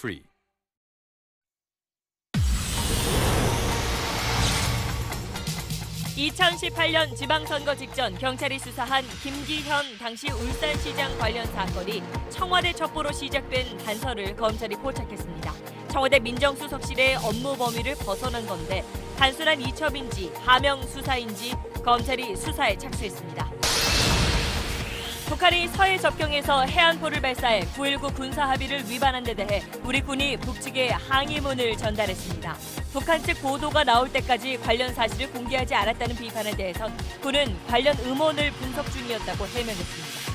free. (2018년) 지방선거 직전 경찰이 수사한 김기현 당시 울산시장 관련 사건이 청와대 첩보로 시작된 단서를 검찰이 포착했습니다. 청와대 민정수석실의 업무 범위를 벗어난 건데 단순한 이첩인지 하명 수사인지 검찰이 수사에 착수했습니다. 북한이 서해 접경에서 해안포를 발사해 9.19 군사합의를 위반한 데 대해 우리 군이 북측에 항의문을 전달했습니다. 북한 측 보도가 나올 때까지 관련 사실을 공개하지 않았다는 비판에 대해선 군은 관련 음원을 분석 중이었다고 해명했습니다.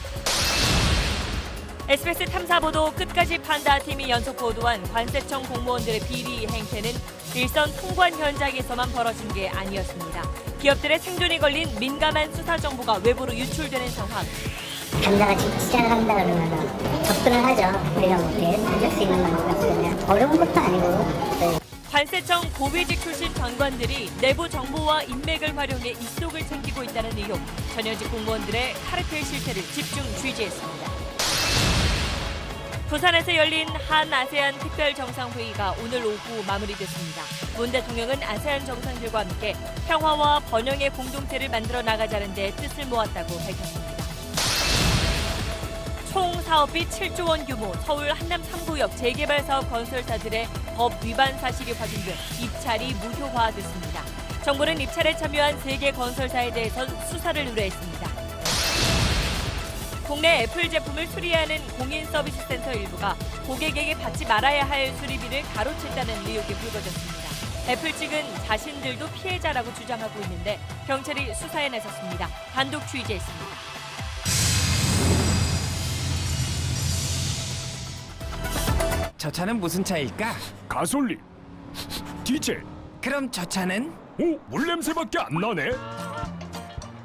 SBS 탐사보도 끝까지 판다 팀이 연속 보도한 관세청 공무원들의 비리 행태는 일선 통관 현장에서만 벌어진 게 아니었습니다. 기업들의 생존이 걸린 민감한 수사 정보가 외부로 유출되는 상황. 당사가 시작을 한다 그러면 접근을 하죠. 우리가 뭐 해줄 수 있는 건 없으면 어려운 것도 아니고. 관세청 고위직 출신 장관들이 내부 정보와 인맥을 활용해 입속을 챙기고 있다는 의혹. 전현직 공무원들의 카르텔 실태를 집중 취재했습니다. 부산에서 열린 한아세안 특별정상회의가 오늘 오후 마무리됐습니다. 문 대통령은 아세안 정상들과 함께 평화와 번영의 공동체를 만들어 나가자는 데 뜻을 모았다고 밝혔습니다. 총 사업비 7조 원 규모 서울 한남 3구역 재개발 사업 건설사들의 법 위반 사실이 확인돼 입찰이 무효화됐습니다. 정부는 입찰에 참여한 3개 건설사에 대해선 수사를 의뢰했습니다. 국내 애플 제품을 수리하는 공인서비스센터 일부가 고객에게 받지 말아야 할 수리비를 가로챘다는 의혹이 불거졌습니다. 애플 측은 자신들도 피해자라고 주장하고 있는데 경찰이 수사에 나섰습니다. 단독 취재했습니다. 저 차는 무슨 차일까? 가솔린, 디젤. 그럼 저 차는? 오, 물 냄새밖에 안 나네.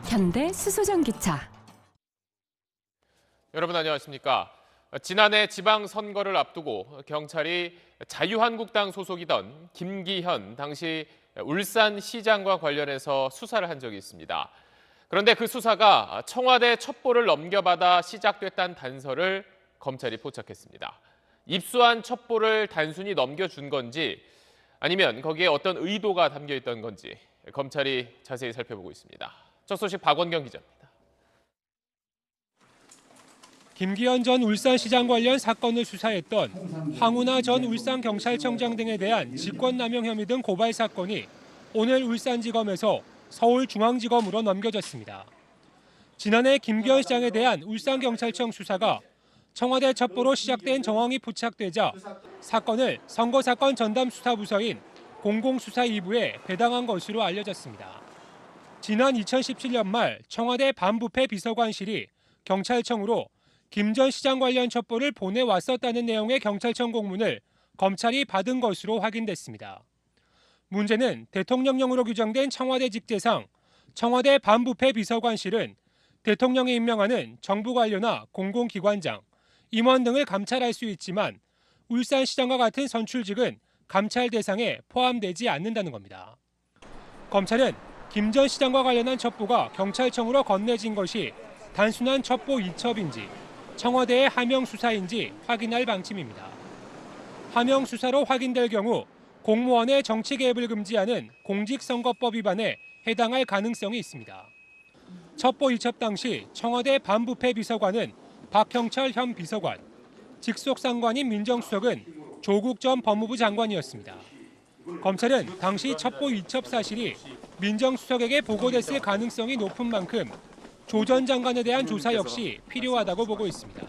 현대 수소전기차. 여러분 안녕하십니까? 지난해 지방선거를 앞두고 경찰이 자유한국당 소속이던 김기현 당시 울산시장과 관련해서 수사를 한 적이 있습니다. 그런데 그 수사가 청와대 첩보를 넘겨받아 시작됐다는 단서를 검찰이 포착했습니다. 입수한 첩보를 단순히 넘겨준 건지 아니면 거기에 어떤 의도가 담겨 있던 건지 검찰이 자세히 살펴보고 있습니다. 첫 소식 박원경 기자입니다. 김기현 전 울산시장 관련 사건을 수사했던 황운하 전 울산경찰청장 등에 대한 직권남용 혐의 등 고발 사건이 오늘 울산지검에서 서울중앙지검으로 넘겨졌습니다. 지난해 김기현 시장에 대한 울산경찰청 수사가 청와대 첩보로 시작된 정황이 포착되자 사건을 선거사건 전담수사부서인 공공수사 2부에 배당한 것으로 알려졌습니다. 지난 2017년 말 청와대 반부패 비서관실이 경찰청으로 김 전 시장 관련 첩보를 보내왔었다는 내용의 경찰청 공문을 검찰이 받은 것으로 확인됐습니다. 문제는 대통령령으로 규정된 청와대 직제상 청와대 반부패 비서관실은 대통령이 임명하는 정부 관료나 공공기관장, 임원 등을 감찰할 수 있지만 울산시장과 같은 선출직은 감찰 대상에 포함되지 않는다는 겁니다. 검찰은 김 전 시장과 관련한 첩보가 경찰청으로 건네진 것이 단순한 첩보 이첩인지 청와대의 하명 수사인지 확인할 방침입니다. 하명 수사로 확인될 경우 공무원의 정치 개입을 금지하는 공직선거법 위반에 해당할 가능성이 있습니다. 첩보 이첩 당시 청와대 반부패 비서관은 박형철 현 비서관, 직속 상관인 민정수석은 조국 전 법무부 장관이었습니다. 검찰은 당시 첩보 이첩 사실이 민정수석에게 보고됐을 가능성이 높은 만큼 조 전 장관에 대한 조사 역시 필요하다고 보고 있습니다.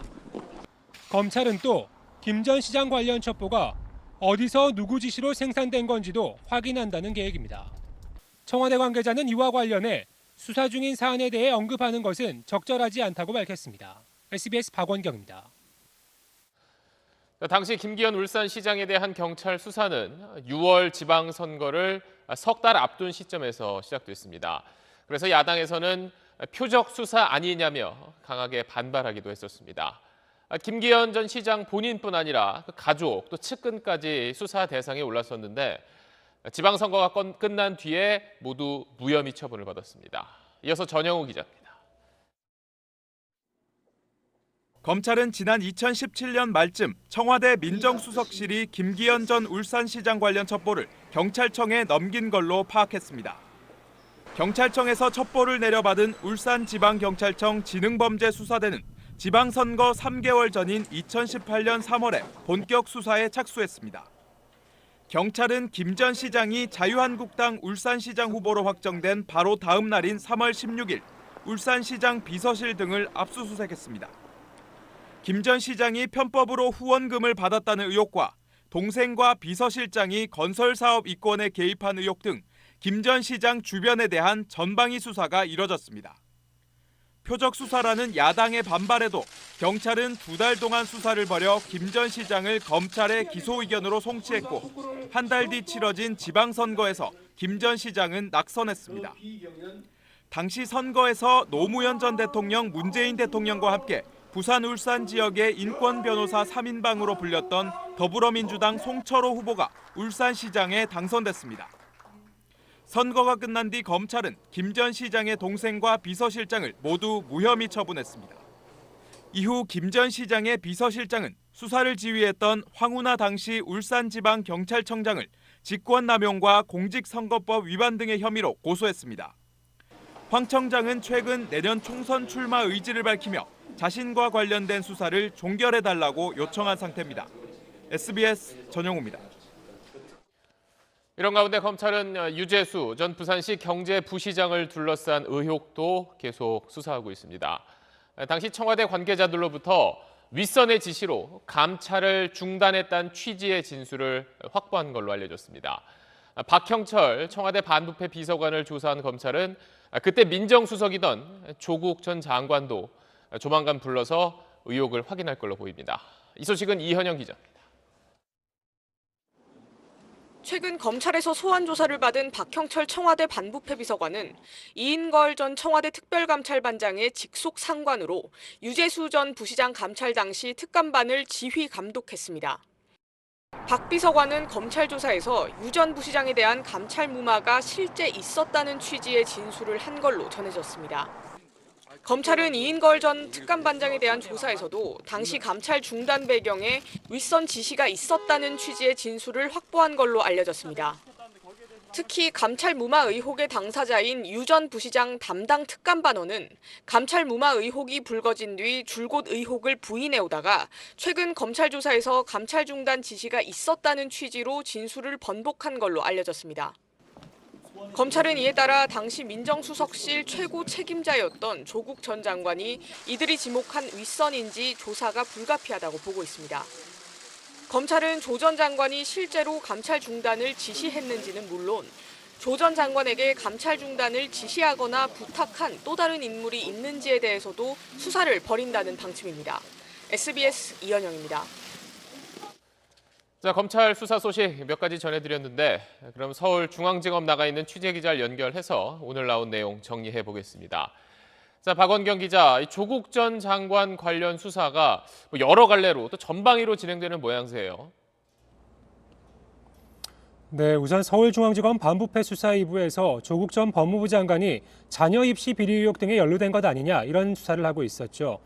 검찰은 또 김 전 시장 관련 첩보가 어디서 누구 지시로 생산된 건지도 확인한다는 계획입니다. 청와대 관계자는 이와 관련해 수사 중인 사안에 대해 언급하는 것은 적절하지 않다고 밝혔습니다. SBS 박원경입니다. 당시 김기현 울산시장에 대한 경찰 수사는 6월 지방선거를 석 달 앞둔 시점에서 시작됐습니다. 그래서 야당에서는 표적 수사 아니냐며 강하게 반발하기도 했었습니다. 김기현 전 시장 본인뿐 아니라 그 가족 또 측근까지 수사 대상에 올랐었는데 지방선거가 끝난 뒤에 모두 무혐의 처분을 받았습니다. 이어서 전영우 기자입니다. 검찰은 지난 2017년 말쯤 청와대 민정수석실이 김기현 전 울산시장 관련 첩보를 경찰청에 넘긴 걸로 파악했습니다. 경찰청에서 첩보를 내려받은 울산지방경찰청 지능범죄수사대는 지방선거 3개월 전인 2018년 3월에 본격 수사에 착수했습니다. 경찰은 김 전 시장이 자유한국당 울산시장 후보로 확정된 바로 다음 날인 3월 16일 울산시장 비서실 등을 압수수색했습니다. 김 전 시장이 편법으로 후원금을 받았다는 의혹과 동생과 비서실장이 건설사업 이권에 개입한 의혹 등 김 전 시장 주변에 대한 전방위 수사가 이뤄졌습니다. 표적 수사라는 야당의 반발에도 경찰은 2달 동안 수사를 벌여 김 전 시장을 검찰의 기소 의견으로 송치했고 한 달 뒤 치러진 지방선거에서 김 전 시장은 낙선했습니다. 당시 선거에서 노무현 전 대통령, 문재인 대통령과 함께 부산 울산 지역의 인권 변호사 3인방으로 불렸던 더불어민주당 송철호 후보가 울산시장에 당선됐습니다. 선거가 끝난 뒤 검찰은 김 전 시장의 동생과 비서실장을 모두 무혐의 처분했습니다. 이후 김 전 시장의 비서실장은 수사를 지휘했던 황운하 당시 울산지방경찰청장을 직권남용과 공직선거법 위반 등의 혐의로 고소했습니다. 황 청장은 최근 내년 총선 출마 의지를 밝히며 자신과 관련된 수사를 종결해달라고 요청한 상태입니다. SBS 전영우입니다. 이런 가운데 검찰은 유재수 전 부산시 경제부시장을 둘러싼 의혹도 계속 수사하고 있습니다. 당시 청와대 관계자들로부터 윗선의 지시로 감찰을 중단했다는 취지의 진술을 확보한 걸로 알려졌습니다. 박형철 청와대 반부패 비서관을 조사한 검찰은 그때 민정수석이던 조국 전 장관도 조만간 불러서 의혹을 확인할 걸로 보입니다. 이 소식은 이현영 기자입니다. 최근 검찰에서 소환 조사를 받은 박형철 청와대 반부패 비서관은 이인걸 전 청와대 특별감찰반장의 직속 상관으로 유재수 전 부시장 감찰 당시 특감반을 지휘 감독했습니다. 박 비서관은 검찰 조사에서 유 전 부시장에 대한 감찰 무마가 실제 있었다는 취지의 진술을 한 걸로 전해졌습니다. 검찰은 이인걸 전 특감반장에 대한 조사에서도 당시 감찰 중단 배경에 윗선 지시가 있었다는 취지의 진술을 확보한 걸로 알려졌습니다. 특히 감찰 무마 의혹의 당사자인 유 전 부시장 담당 특감반원은 감찰 무마 의혹이 불거진 뒤 줄곧 의혹을 부인해오다가 최근 검찰 조사에서 감찰 중단 지시가 있었다는 취지로 진술을 번복한 걸로 알려졌습니다. 검찰은 이에 따라 당시 민정수석실 최고 책임자였던 조국 전 장관이 이들이 지목한 윗선인지 조사가 불가피하다고 보고 있습니다. 검찰은 조 전 장관이 실제로 감찰 중단을 지시했는지는 물론 조 전 장관에게 감찰 중단을 지시하거나 부탁한 또 다른 인물이 있는지에 대해서도 수사를 벌인다는 방침입니다. SBS 이현영입니다. 자, 검찰 수사 소식 몇 가지 전해드렸는데 그럼 서울중앙지검 나가 있는 취재기자를 연결해서 오늘 나온 내용 정리해 보겠습니다. 자, 박원경 기자, 조국 전 장관 관련 수사가 여러 갈래로 또 전방위로 진행되는 모양새예요. 네, 우선 서울중앙지검 반부패 수사 2부에서 조국 전 법무부 장관이 자녀 입시 비리 의혹 등에 연루된 것 아니냐 이런 수사를 하고 있었죠.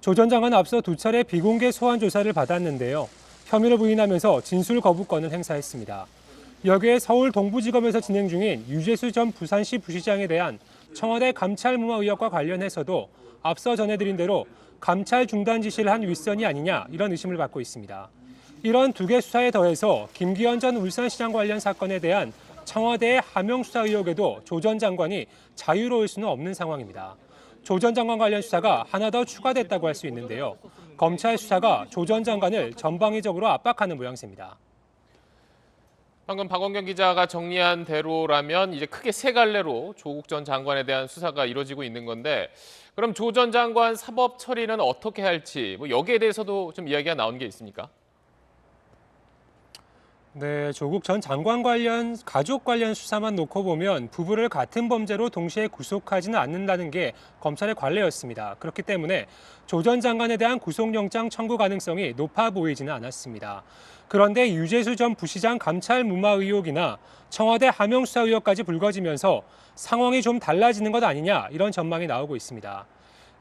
조 전 장관은 앞서 2차례 비공개 소환 조사를 받았는데요. 혐의를 부인하면서 진술 거부권을 행사했습니다. 여기에 서울 동부지검에서 진행 중인 유재수 전 부산시 부시장에 대한 청와대 감찰 무마 의혹과 관련해서도 앞서 전해드린 대로 감찰 중단 지시를 한 윗선이 아니냐 이런 의심을 받고 있습니다. 이런 두 개 수사에 더해서 김기현 전 울산시장 관련 사건에 대한 청와대의 하명 수사 의혹에도 조 전 장관이 자유로울 수는 없는 상황입니다. 조 전 장관 관련 수사가 하나 더 추가됐다고 할 수 있는데요. 검찰 수사가 조 전 장관을 전방위적으로 압박하는 모양새입니다. 방금 박원경 기자가 정리한 대로라면 이제 크게 세 갈래로 조국 전 장관에 대한 수사가 이루어지고 있는 건데 그럼 조 전 장관 사법 처리는 어떻게 할지 여기에 대해서도 좀 이야기가 나온 게 있습니까? 네, 조국 전 장관 관련 가족 관련 수사만 놓고 보면 부부를 같은 범죄로 동시에 구속하지는 않는다는 게 검찰의 관례였습니다. 그렇기 때문에 조 전 장관에 대한 구속영장 청구 가능성이 높아 보이지는 않았습니다. 그런데 유재수 전 부시장 감찰 무마 의혹이나 청와대 하명 수사 의혹까지 불거지면서 상황이 좀 달라지는 것 아니냐 이런 전망이 나오고 있습니다.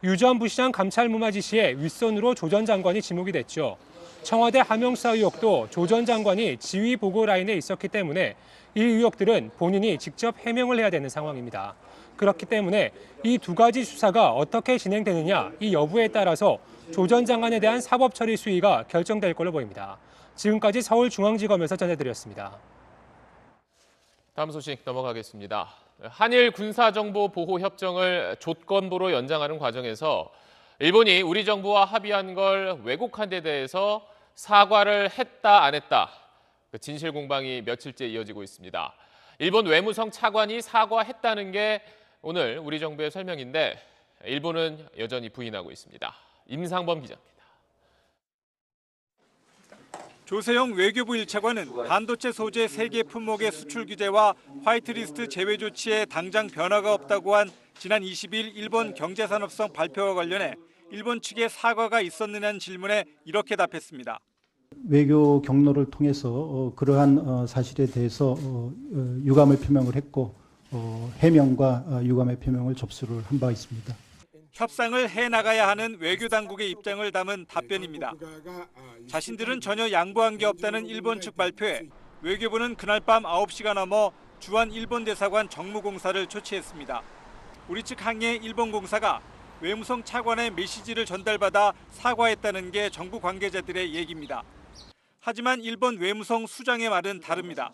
유 전 부시장 감찰무마 지시에 윗선으로 조 전 장관이 지목이 됐죠. 청와대 하명수사 의혹도 조 전 장관이 지휘 보고 라인에 있었기 때문에 이 의혹들은 본인이 직접 해명을 해야 되는 상황입니다. 그렇기 때문에 이 두 가지 수사가 어떻게 진행되느냐 이 여부에 따라서 조 전 장관에 대한 사법 처리 수위가 결정될 걸로 보입니다. 지금까지 서울중앙지검에서 전해드렸습니다. 다음 소식 넘어가겠습니다. 한일 군사정보보호협정을 조건부로 연장하는 과정에서 일본이 우리 정부와 합의한 걸 왜곡한 데 대해서 사과를 했다 안 했다. 그 진실 공방이 며칠째 이어지고 있습니다. 일본 외무성 차관이 사과했다는 게 오늘 우리 정부의 설명인데 일본은 여전히 부인하고 있습니다. 임상범 기자입니다. 조세영 외교부 1차관은 반도체 소재 3개 품목의 수출 규제와 화이트리스트 제외 조치에 당장 변화가 없다고 한 지난 20일 일본 경제산업성 발표와 관련해 일본 측의 사과가 있었느냐는 질문에 이렇게 답했습니다. 외교 경로를 통해서 그러한 사실에 대해서 유감을 표명을 했고 해명과 유감의 표명을 접수를 한 바 있습니다. 협상을 해나가야 하는 외교당국의 입장을 담은 답변입니다. 자신들은 전혀 양보한 게 없다는 일본 측 발표에 외교부는 그날 밤 9시가 넘어 주한 일본 대사관 정무공사를 초치했습니다. 우리 측 항의에 일본 공사가 외무성 차관의 메시지를 전달받아 사과했다는 게 정부 관계자들의 얘기입니다. 하지만 일본 외무성 수장의 말은 다릅니다.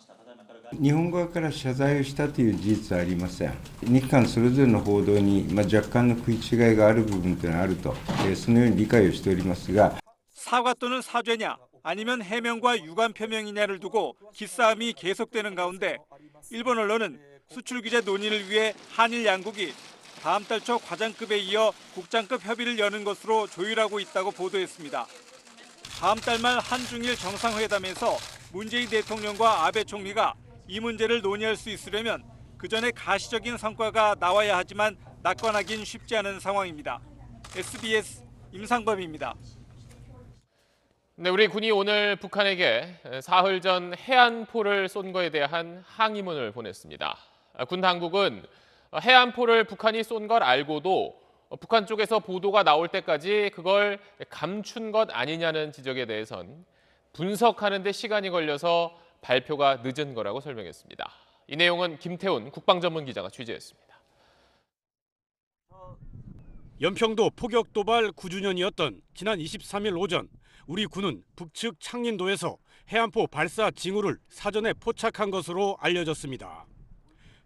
日本側から謝罪をしたという事実はありません。日韓それぞれの報道に若干の食い違いがある部分というのはあると、そのように理解をしておりますが 사과 또는 사죄냐 아니면 해명과 유감 표명이냐를 두고 기싸움이 계속되는 가운데 일본 언론은 수출 규제 논의를 위해 한일 양국이 다음 달 초 과장급에 이어 국장급 협의를 여는 것으로 조율하고 있다고 보도했습니다. 다음 달 말 한중일 정상회담에서 문재인 대통령과 아베 총리가 이 문제를 논의할 수 있으려면 그 전에 가시적인 성과가 나와야 하지만 낙관하긴 쉽지 않은 상황입니다. SBS 임상범입니다. 네, 우리 군이 오늘 북한에게 사흘 전 해안포를 쏜 거에 대한 항의문을 보냈습니다. 군 당국은 해안포를 북한이 쏜 걸 알고도 북한 쪽에서 보도가 나올 때까지 그걸 감춘 것 아니냐는 지적에 대해선 분석하는 데 시간이 걸려서 발표가 늦은 거라고 설명했습니다. 이 내용은 김태훈 국방전문기자가 취재했습니다. 연평도 포격 도발 9주년이었던 지난 23일 오전 우리 군은 북측 창린도에서 해안포 발사 징후를 사전에 포착한 것으로 알려졌습니다.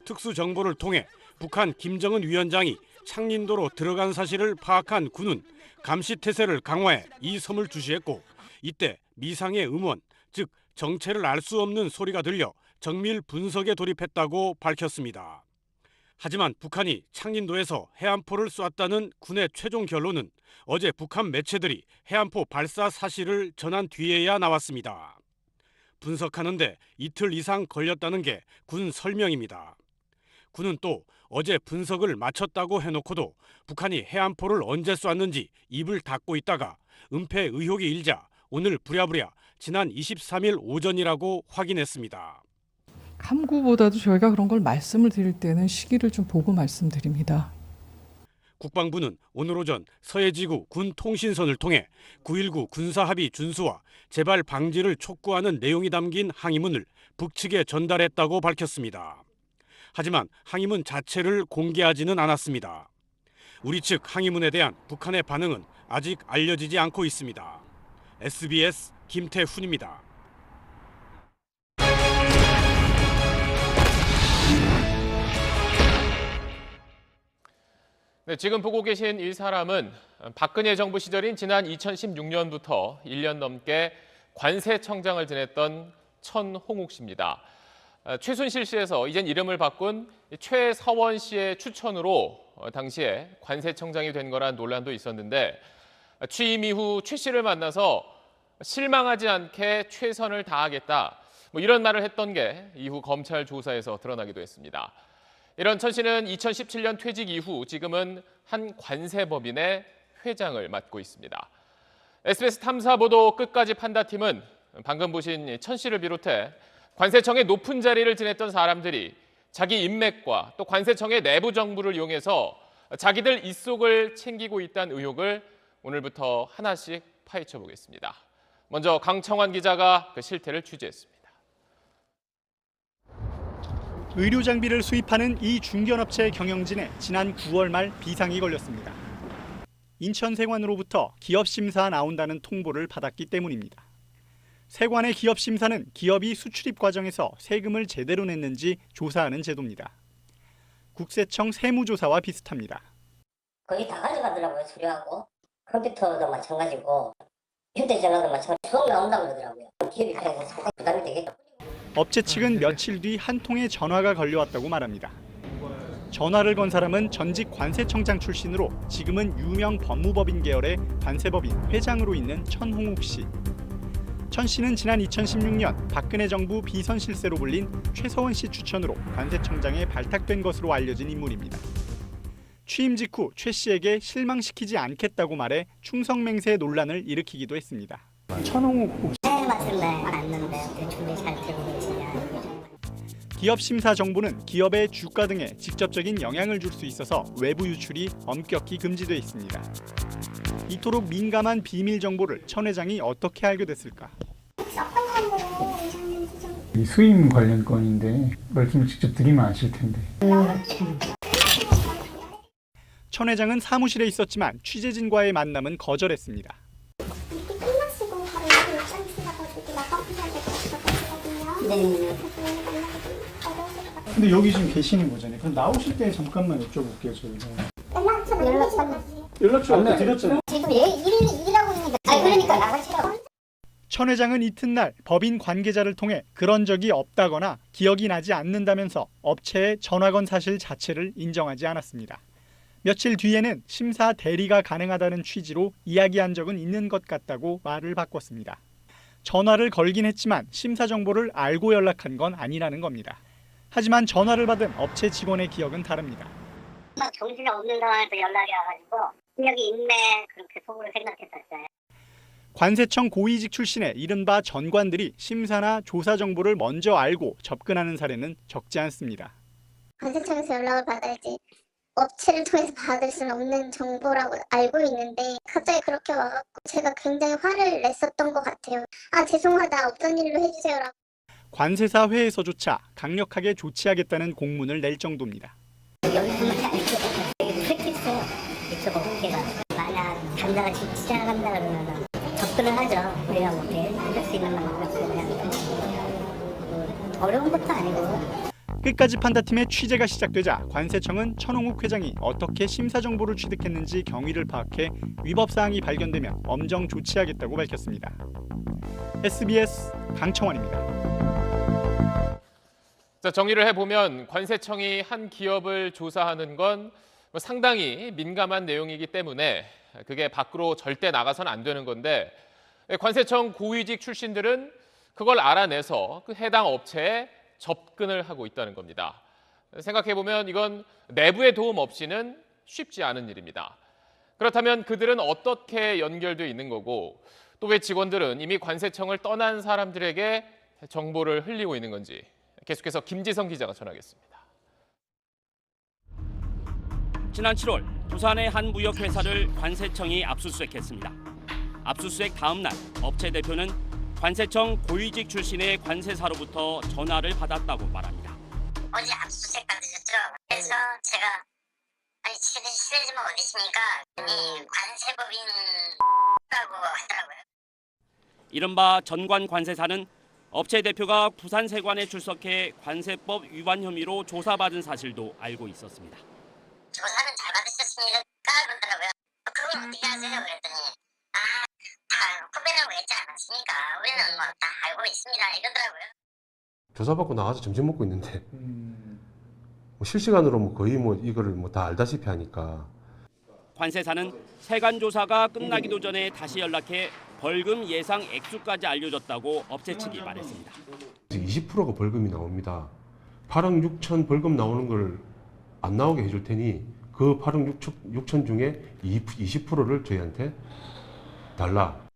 특수 정보를 통해 북한 김정은 위원장이 창린도로 들어간 사실을 파악한 군은 감시 태세를 강화해 이 섬을 주시했고 이때 미상의 음원, 즉 정체를 알 수 없는 소리가 들려 정밀 분석에 돌입했다고 밝혔습니다. 하지만 북한이 창린도에서 해안포를 쏘았다는 군의 최종 결론은 어제 북한 매체들이 해안포 발사 사실을 전한 뒤에야 나왔습니다. 분석하는데 이틀 이상 걸렸다는 게 군 설명입니다. 군은 또 어제 분석을 마쳤다고 해놓고도 북한이 해안포를 언제 쐈는지 입을 닫고 있다가 은폐 의혹이 일자 오늘 부랴부랴 지난 23일 오전이라고 확인했습니다. 함구보다도 저희가 그런 걸 말씀을 드릴 때는 시기를 좀 보고 말씀드립니다. 국방부는 오늘 오전 서해지구 군 통신선을 통해 9.19 군사합의 준수와 재발 방지를 촉구하는 내용이 담긴 항의문을 북측에 전달했다고 밝혔습니다. 하지만 항의문 자체를 공개하지는 않았습니다. 우리 측 항의문에 대한 북한의 반응은 아직 알려지지 않고 있습니다. SBS 김태훈입니다. 네, 지금 보고 계신 이 사람은 박근혜 정부 시절인 지난 2016년부터 1년 넘게 관세청장을 지냈던 천홍욱 씨입니다. 최순실 씨에서 이젠 이름을 바꾼 최서원 씨의 추천으로 당시에 관세청장이 된 거란 논란도 있었는데 취임 이후 최 씨를 만나서 실망하지 않게 최선을 다하겠다 이런 말을 했던 게 이후 검찰 조사에서 드러나기도 했습니다. 이런 천 씨는 2017년 퇴직 이후 지금은 한 관세법인의 회장을 맡고 있습니다. SBS 탐사보도 끝까지 판다팀은 방금 보신 천 씨를 비롯해 관세청의 높은 자리를 지냈던 사람들이 자기 인맥과 또 관세청의 내부 정보를 이용해서 자기들 입속을 챙기고 있다는 의혹을 오늘부터 하나씩 파헤쳐 보겠습니다. 먼저 강청환 기자가 그 실태를 취재했습니다. 의료 장비를 수입하는 이 중견업체 경영진에 지난 9월 말 비상이 걸렸습니다. 인천세관으로부터 기업심사 나온다는 통보를 받았기 때문입니다. 세관의 기업심사는 기업이 수출입 과정에서 세금을 제대로 냈는지 조사하는 제도입니다. 국세청 세무조사와 비슷합니다. 거의 다 가져가더라고요. 서류하고 컴퓨터도 마찬가지고 휴대전화도 마찬가지고 수억 나온다고 그러더라고요. 기업이 그래서 상당히 부담이 되겠다. 업체 측은 며칠 뒤 한 통의 전화가 걸려왔다고 말합니다. 전화를 건 사람은 전직 관세청장 출신으로 지금은 유명 법무법인 계열의 관세법인 회장으로 있는 천홍욱 씨. 천 씨는 지난 2016년 박근혜 정부 비선실세로 불린 최서원 씨 추천으로 관세청장에 발탁된 것으로 알려진 인물입니다. 취임 직후 최 씨에게 실망시키지 않겠다고 말해 충성맹세 논란을 일으키기도 했습니다. 천홍욱 네, 맞습니다. 맞는데 준비 잘 되고 계시냐. 기업 심사 정보는 기업의 주가 등에 직접적인 영향을 줄 수 있어서 외부 유출이 엄격히 금지돼 있습니다. 이토록 민감한 비밀 정보를 천 회장이 어떻게 알게 됐을까? 이 수임 관련 건인데 말씀을 직접 드리면 아실 텐데. 천 회장은 사무실에 있었지만 취재진과의 만남은 거절했습니다. 근데 여기 지금 계시는 거잖아요. 그럼 나오실 때 잠깐만 여쭤볼게요, 저희가. 연락처 안내 드렸잖아요. 지금 일하고 있는데. 그러니까 나가시라고. 천 회장은 이튿날 법인 관계자를 통해 그런 적이 없다거나 기억이 나지 않는다면서 업체에 전화 건 사실 자체를 인정하지 않았습니다. 며칠 뒤에는 심사 대리가 가능하다는 취지로 이야기한 적은 있는 것 같다고 말을 바꿨습니다. 전화를 걸긴 했지만 심사 정보를 알고 연락한 건 아니라는 겁니다. 하지만 전화를 받은 업체 직원의 기억은 다릅니다. 정신이 없는 상황에서 연락이 와가지고 여기 있네 그렇게 속으로 생각했었어요. 관세청 고위직 출신의 이른바 전관들이 심사나 조사 정보를 먼저 알고 접근하는 사례는 적지 않습니다. 관세청에서 연락을 받아야지 업체를 통해서 받을 수는 없는 정보라고 알고 있는데 갑자기 그렇게 와갖고 제가 굉장히 화를 냈었던 것 같아요. 죄송하다 없던 일로 해주세요라고. 관세사 회에서조차 강력하게 조치하겠다는 공문을 낼 정도입니다. 여기서만 아니고 프랙티스요. 이쪽 업계가 만약 당사가 지시를 한다 그러면 접근을 하죠. 우리가 뭐 할 수 있는 방법이 그냥 어려운 것도 아니고. 끝까지 판다팀의 취재가 시작되자 관세청은 천홍욱 회장이 어떻게 심사 정보를 취득했는지 경위를 파악해 위법 사항이 발견되면 엄정 조치하겠다고 밝혔습니다. SBS 강청환입니다. 자, 정리를 해보면 관세청이 한 기업을 조사하는 건 상당히 민감한 내용이기 때문에 그게 밖으로 절대 나가서는 안 되는 건데 관세청 고위직 출신들은 그걸 알아내서 그 해당 업체에 접근을 하고 있다는 겁니다. 생각해보면 이건 내부의 도움 없이는 쉽지 않은 일입니다. 그렇다면 그들은 어떻게 연결돼 있는 거고 또 왜 직원들은 이미 관세청을 떠난 사람들에게 정보를 흘리고 있는 건지 계속해서 김지성 기자가 전하겠습니다. 지난 7월 부산의 한 무역회사를 관세청이 압수수색했습니다. 압수수색 다음 날 업체 대표는 관세청 고위직 출신의 관세사로부터 전화를 받았다고 말합니다. 어제 압수수색 받으셨죠? 그래서 제가 실례지만 어디십니까? 이 관세법인이라고 하더라고요. 이른바 전관 관세사는 업체 대표가 부산세관에 출석해 관세법 위반 혐의로 조사받은 사실도 알고 있었습니다. 조사는 잘 받으셨으니까 그러더라고요. 그건 어떻게 하세요? 그랬더니 다 후배라고 했지 않았습니까? 우리는 뭐 다 알고 있습니다. 이러더라고요. 조사받고 나와서 점심 먹고 있는데 실시간으로 거의 이거를 다 알다시피 하니까. 관세사는 세관 조사가 끝나기도 전에 다시 연락해 벌금 예상 액수까지 알려줬다고 업체 측이 말했습니다. 20%가 벌금이 나옵니다. 8억 6천 벌금 나오는 걸 안 나오게 해줄 테니 그 8억 6천 중에 20%를 저희한테 달라.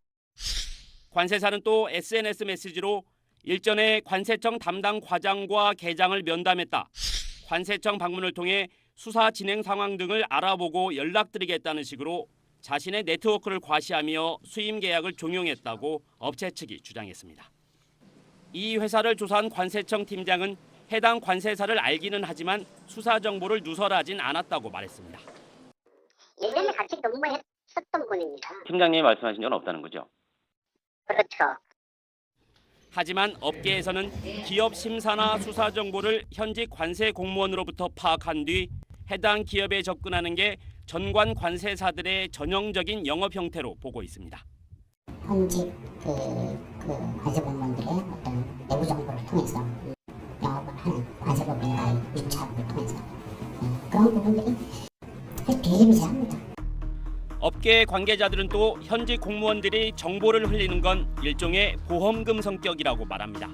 관세사는 또 SNS 메시지로 일전에 관세청 담당 과장과 계장을 면담했다. 관세청 방문을 통해 수사 진행 상황 등을 알아보고 연락드리겠다는 식으로 자신의 네트워크를 과시하며 수임 계약을 종용했다고 업체 측이 주장했습니다. 이 회사를 조사한 관세청 팀장은 해당 관세사를 알기는 하지만 수사 정보를 누설하진 않았다고 말했습니다. 예전에 같이 근무했었던 분입니다. 팀장님이 말씀하신 건 없다는 거죠? 그렇죠. 하지만 업계에서는 기업 심사나 수사 정보를 현직 관세 공무원으로부터 파악한 뒤 해당 기업에 접근하는 게 전관 관세사들의 전형적인 영업 형태로 보고 있습니다. 현직 관세 공무원들의 어떤 내부 정보를 통해서 영업을 하는 관세법인과의 유착을 통해서 그런 부분들이 비일비재합니다. 업계 관계자들은 또 현직 공무원들이 정보를 흘리는 건 일종의 보험금 성격이라고 말합니다.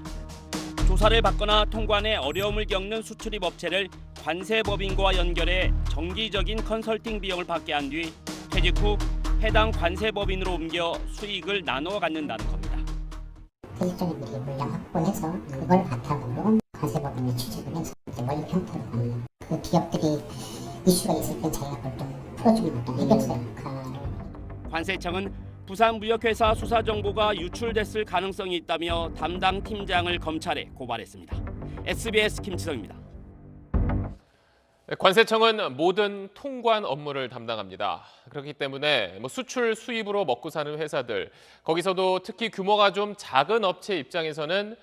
조사를 받거나 통관에 어려움을 겪는 수출입 업체를 관세법인과 연결해 정기적인 컨설팅 비용을 받게 한 뒤 퇴직 후 해당 관세법인으로 옮겨 수익을 나누어 갖는다는 겁니다. 퇴직적인 물량을 확보해서 그걸 바탕으로 관세법인에 취직을 해서 원리 형태로 가는 그 기업들이 이슈가 있을 때 자기가 그걸 좀 풀어주는 어떤 해결사 역할을. 관세청은 부산무역회사 수사 정보가 유출됐을 가능성이 있다며 담당 팀장을 검찰에 고발했습니다. SBS 김치성입니다. 관세청은 모든 통관 업무를 담당합니다. 그렇기 때문에 수출 수입으로 먹고 사는 회사들, 거기서도 특히 규모가 좀 작은 업체 입장에서는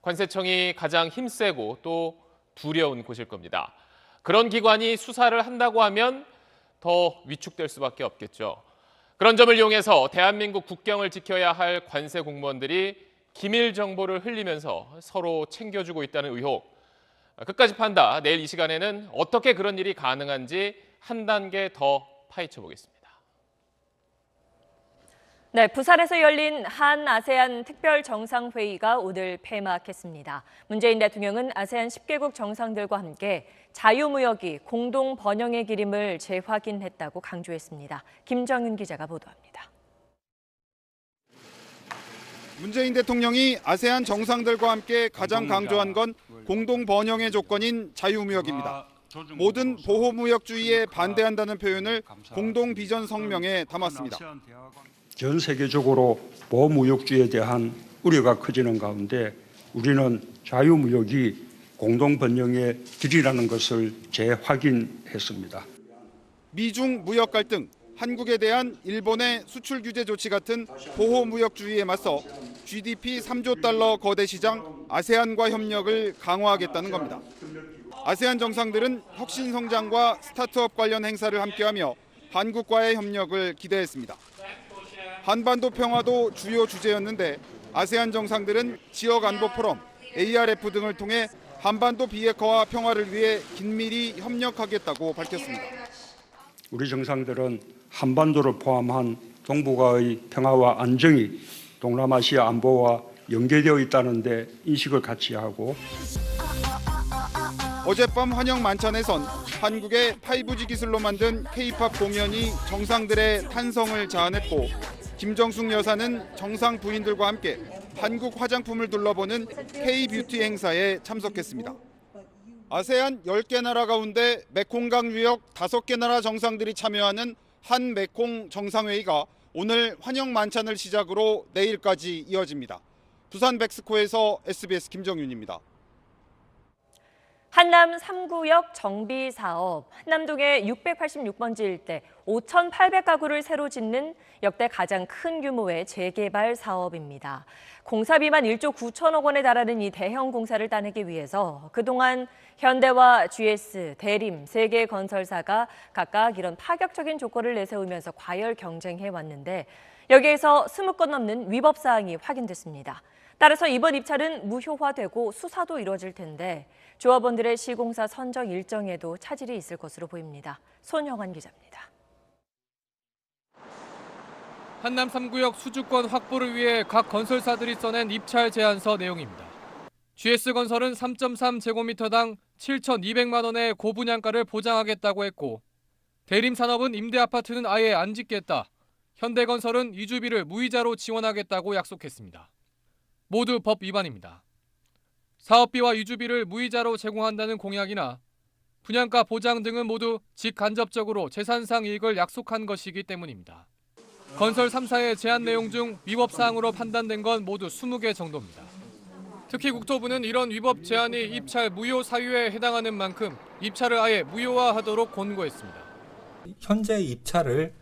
관세청이 가장 힘세고 또 두려운 곳일 겁니다. 그런 기관이 수사를 한다고 하면 더 위축될 수밖에 없겠죠. 그런 점을 이용해서 대한민국 국경을 지켜야 할 관세 공무원들이 기밀 정보를 흘리면서 서로 챙겨주고 있다는 의혹. 끝까지 판다. 내일 이 시간에는 어떻게 그런 일이 가능한지 한 단계 더 파헤쳐 보겠습니다. 네, 부산에서 열린 한 아세안 특별 정상회의가 오늘 폐막했습니다. 문재인 대통령은 아세안 10개국 정상들과 함께 자유무역이 공동 번영의 기림을 재확인했다고 강조했습니다. 김정윤 기자가 보도합니다. 문재인 대통령이 아세안 정상들과 함께 가장 강조한 건 공동 번영의 조건인 자유무역입니다. 모든 보호무역주의에 반대한다는 표현을 공동 비전 성명에 담았습니다. 전 세계적으로 보호무역주의에 대한 우려가 커지는 가운데 우리는 자유무역이 공동 번영의 길이라는 것을 재확인했습니다. 미중 무역 갈등, 한국에 대한 일본의 수출 규제 조치 같은 보호무역주의에 맞서 GDP 3조 달러 거대 시장 아세안과 협력을 강화하겠다는 겁니다. 아세안 정상들은 혁신 성장과 스타트업 관련 행사를 함께하며 한국과의 협력을 기대했습니다. 한반도 평화도 주요 주제였는데 아세안 정상들은 지역 안보 포럼, ARF 등을 통해 한반도 비핵화와 평화를 위해 긴밀히 협력하겠다고 밝혔습니다. 우리 정상들은 한반도를 포함한 동북아의 평화와 안정이 동남아시아 안보와 연계되어 있다는 데 인식을 같이 하고 어젯밤 환영 만찬에선 한국의 5G 기술로 만든 K-팝 공연이 정상들의 탄성을 자아냈고 김정숙 여사는 정상 부인들과 함께 한국 화장품을 둘러보는 K-뷰티 행사에 참석했습니다. 아세안 10개 나라 가운데 메콩강 유역 5개 나라 정상들이 참여하는 한 메콩 정상회의가 오늘 환영 만찬을 시작으로 내일까지 이어집니다. 부산 백스코에서 SBS 김정윤입니다. 한남 3구역 정비 사업, 한남동의 686번지 일대 5,800가구를 새로 짓는 역대 가장 큰 규모의 재개발 사업입니다. 공사비만 1조 9천억 원에 달하는 이 대형 공사를 따내기 위해서 그동안 현대와 GS, 대림, 3개 건설사가 각각 이런 파격적인 조건을 내세우면서 과열 경쟁해 왔는데 여기에서 20건 넘는 위법 사항이 확인됐습니다. 따라서 이번 입찰은 무효화되고 수사도 이루어질 텐데 조합원들의 시공사 선정 일정에도 차질이 있을 것으로 보입니다. 손영환 기자입니다. 한남 3구역 수주권 확보를 위해 각 건설사들이 써낸 입찰 제안서 내용입니다. GS건설은 3.3제곱미터당 7,200만 원의 고분양가를 보장하겠다고 했고 대림산업은 임대아파트는 아예 안 짓겠다. 현대건설은 이주비를 무이자로 지원하겠다고 약속했습니다. 모두 법 위반입니다. 사업비와 이주비를 무이자로 제공한다는 공약이나 분양가 보장 등은 모두 직간접적으로 재산상 이익을 약속한 것이기 때문입니다. 건설 3사의 제안 내용 중 위법 사항으로 판단된 건 모두 20개 정도입니다. 특히 국토부는 이런 위법 제안이 입찰 무효 사유에 해당하는 만큼 입찰을 아예 무효화하도록 권고했습니다. 현재 입찰을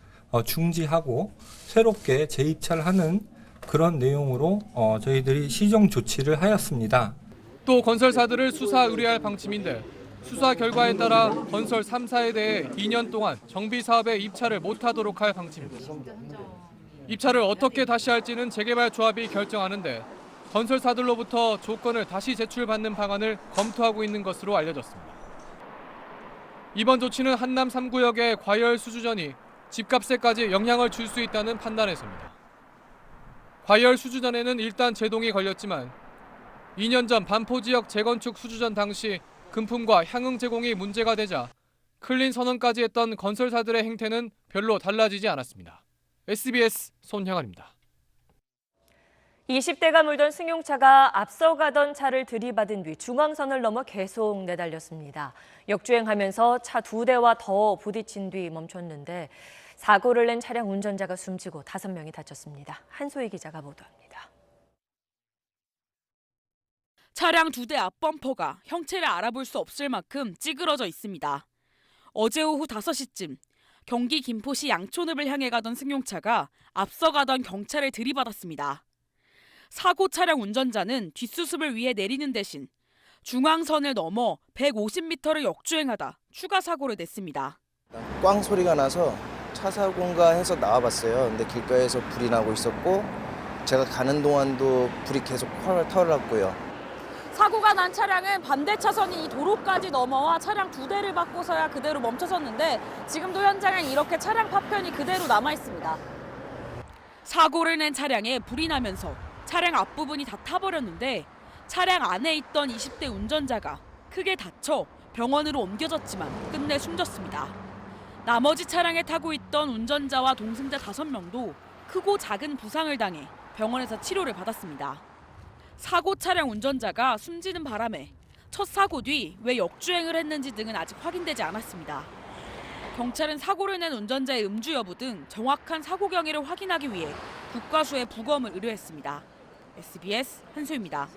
중지하고 새롭게 재입찰하는 그런 내용으로 저희들이 시정 조치를 하였습니다. 또 건설사들을 수사 의뢰할 방침인데 수사 결과에 따라 건설 3사에 대해 2년 동안 정비 사업에 입찰을 못하도록 할 방침입니다. 입찰을 어떻게 다시 할지는 재개발 조합이 결정하는데 건설사들로부터 조건을 다시 제출받는 방안을 검토하고 있는 것으로 알려졌습니다. 이번 조치는 한남 3구역의 과열 수주전이 집값에까지 영향을 줄 수 있다는 판단에서입니다. 과열 수주전에는 일단 제동이 걸렸지만 2년 전 반포 지역 재건축 수주전 당시 금품과 향응 제공이 문제가 되자 클린 선언까지 했던 건설사들의 행태는 별로 달라지지 않았습니다. SBS 손향환입니다. 20대가 몰던 승용차가 앞서가던 차를 들이받은 뒤 중앙선을 넘어 계속 내달렸습니다. 역주행하면서 차 2대와 더 부딪힌 뒤 멈췄는데 사고를 낸 차량 운전자가 숨지고 5명이 다쳤습니다. 한소희 기자가 보도합니다. 차량 2대 앞 범퍼가 형체를 알아볼 수 없을 만큼 찌그러져 있습니다. 어제 오후 5시쯤 경기 김포시 양촌읍을 향해 가던 승용차가 앞서가던 경차를 들이받았습니다. 사고 차량 운전자는 뒷수습을 위해 내리는 대신 중앙선을 넘어 150m를 역주행하다 추가 사고를 냈습니다. 꽝 소리가 나서 차 사고인가 해서 나와봤어요. 근데 길가에서 불이 나고 있었고 제가 가는 동안도 불이 계속 타올랐고요. 사고가 난 차량은 반대 차선인 이 도로까지 넘어와 차량 2대를 받고서야 그대로 멈춰섰는데 지금도 현장엔 이렇게 차량 파편이 그대로 남아 있습니다. 사고를 낸 차량에 불이 나면서 차량 앞부분이 다 타버렸는데 차량 안에 있던 20대 운전자가 크게 다쳐 병원으로 옮겨졌지만 끝내 숨졌습니다. 나머지 차량에 타고 있던 운전자와 동승자 5명도 크고 작은 부상을 당해 병원에서 치료를 받았습니다. 사고 차량 운전자가 숨지는 바람에 첫 사고 뒤 왜 역주행을 했는지 등은 아직 확인되지 않았습니다. 경찰은 사고를 낸 운전자의 음주 여부 등 정확한 사고 경위를 확인하기 위해 국과수에 부검을 의뢰했습니다. SBS 한소희입니다.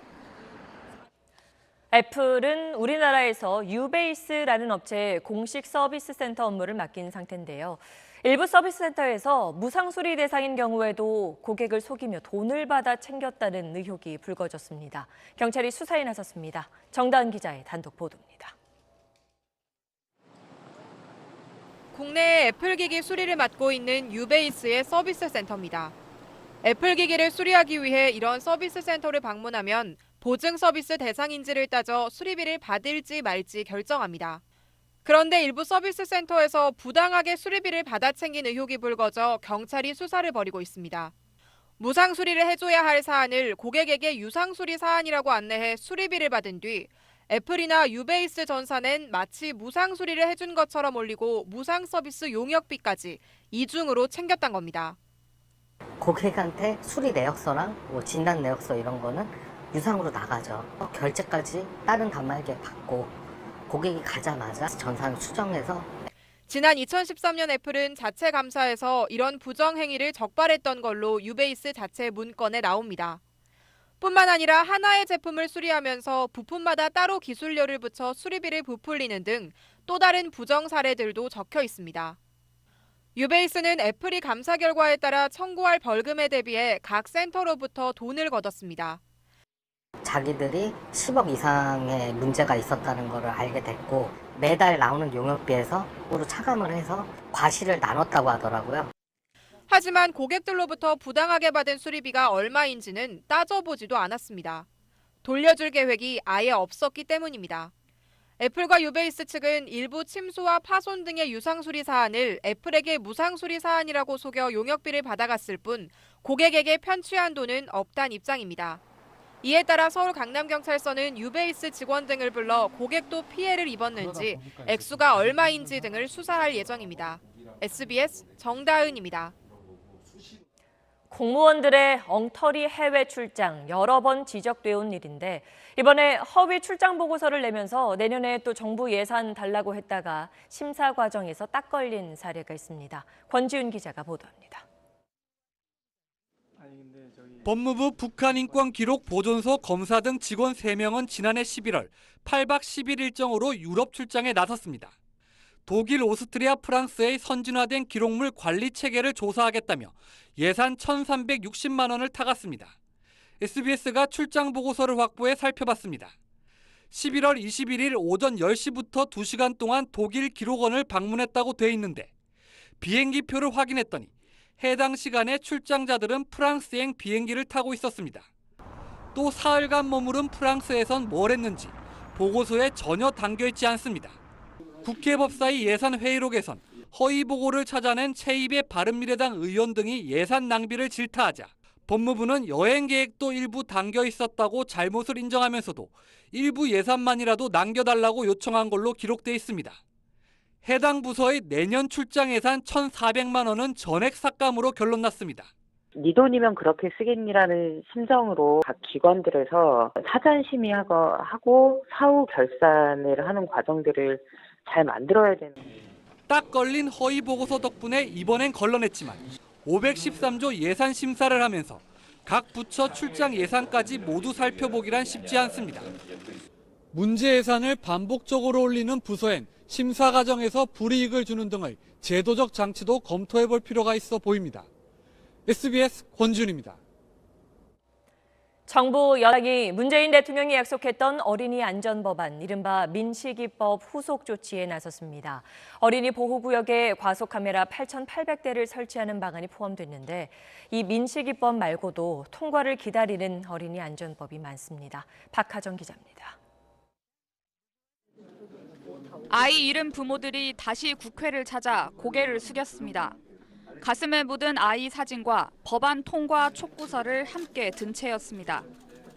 애플은 우리나라에서 유베이스라는 업체에 공식 서비스 센터 업무를 맡긴 상태인데요. 일부 서비스 센터에서 무상수리 대상인 경우에도 고객을 속이며 돈을 받아 챙겼다는 의혹이 불거졌습니다. 경찰이 수사에 나섰습니다. 정다은 기자의 단독 보도입니다. 국내에 애플 기기 수리를 맡고 있는 유베이스의 서비스 센터입니다. 애플 기기를 수리하기 위해 이런 서비스 센터를 방문하면 보증 서비스 대상인지를 따져 수리비를 받을지 말지 결정합니다. 그런데 일부 서비스 센터에서 부당하게 수리비를 받아 챙긴 의혹이 불거져 경찰이 수사를 벌이고 있습니다. 무상 수리를 해줘야 할 사안을 고객에게 유상 수리 사안이라고 안내해 수리비를 받은 뒤 애플이나 유베이스 전사는 마치 무상 수리를 해준 것처럼 올리고 무상 서비스 용역비까지 이중으로 챙겼단 겁니다. 고객한테 수리 내역서랑 진단 내역서 이런 거는 유상으로 나가죠. 결제까지 다른 단말기에 받고 고객이 가자마자 전산 수정해서. 지난 2013년 애플은 자체 감사에서 이런 부정 행위를 적발했던 걸로 유베이스 자체 문건에 나옵니다. 뿐만 아니라 하나의 제품을 수리하면서 부품마다 따로 기술료를 붙여 수리비를 부풀리는 등 또 다른 부정 사례들도 적혀 있습니다. 유베이스는 애플이 감사 결과에 따라 청구할 벌금에 대비해 각 센터로부터 돈을 걷었습니다. 자기들이 10억 이상의 문제가 있었다는 것을 알게 됐고 매달 나오는 용역비에서 차감을 해서 과실을 나눴다고 하더라고요. 하지만 고객들로부터 부당하게 받은 수리비가 얼마인지는 따져보지도 않았습니다. 돌려줄 계획이 아예 없었기 때문입니다. 애플과 유베이스 측은 일부 침수와 파손 등의 유상수리 사안을 애플에게 무상수리 사안이라고 속여 용역비를 받아갔을 뿐 고객에게 편취한 돈은 없다는 입장입니다. 이에 따라 서울 강남경찰서는 유베이스 직원 등을 불러 고객도 피해를 입었는지 액수가 얼마인지 등을 수사할 예정입니다. SBS 정다은입니다. 공무원들의 엉터리 해외 출장 여러 번 지적돼 온 일인데 이번에 허위 출장 보고서를 내면서 내년에 또 정부 예산 달라고 했다가 심사 과정에서 딱 걸린 사례가 있습니다. 권지윤 기자가 보도합니다. 법무부 북한인권기록보존소 검사 등 직원 3명은 지난해 11월 8박 10일 일정으로 유럽 출장에 나섰습니다. 독일, 오스트리아, 프랑스의 선진화된 기록물 관리 체계를 조사하겠다며 예산 1,360만 원을 타갔습니다. SBS가 출장 보고서를 확보해 살펴봤습니다. 11월 21일 오전 10시부터 2시간 동안 독일 기록원을 방문했다고 돼 있는데 비행기표를 확인했더니 해당 시간에 출장자들은 프랑스행 비행기를 타고 있었습니다. 또 사흘간 머무른 프랑스에선 뭘 했는지 보고서에 전혀 담겨있지 않습니다. 국회 법사위 예산회의록에선 허위 보고를 찾아낸 최입의 바른미래당 의원 등이 예산 낭비를 질타하자 법무부는 여행 계획도 일부 담겨 있었다고 잘못을 인정하면서도 일부 예산만이라도 남겨달라고 요청한 걸로 기록돼 있습니다. 해당 부서의 내년 출장 예산 1,400만 원은 전액 삭감으로 결론났습니다. 네 돈이면 그렇게 쓰겠니라는 심정으로 각 기관들에서 사전 심의하고 사후 결산을 하는 과정들을 잘 만들어야 되는. 딱 걸린 허위 보고서 덕분에 이번엔 걸러냈지만 513조 예산 심사를 하면서 각 부처 출장 예산까지 모두 살펴보기란 쉽지 않습니다. 문제 예산을 반복적으로 올리는 부서엔 심사 과정에서 불이익을 주는 등의 제도적 장치도 검토해볼 필요가 있어 보입니다. SBS 권준입니다. 정부 여당이 문재인 대통령이 약속했던 어린이 안전법안, 이른바 민식이법 후속 조치에 나섰습니다. 어린이 보호구역에 과속카메라 8,800대를 설치하는 방안이 포함됐는데 이 민식이법 말고도 통과를 기다리는 어린이 안전법이 많습니다. 박하정 기자입니다. 아이 잃은 부모들이 다시 국회를 찾아 고개를 숙였습니다. 가슴에 묻은 아이 사진과 법안 통과 촉구서를 함께 든 채였습니다.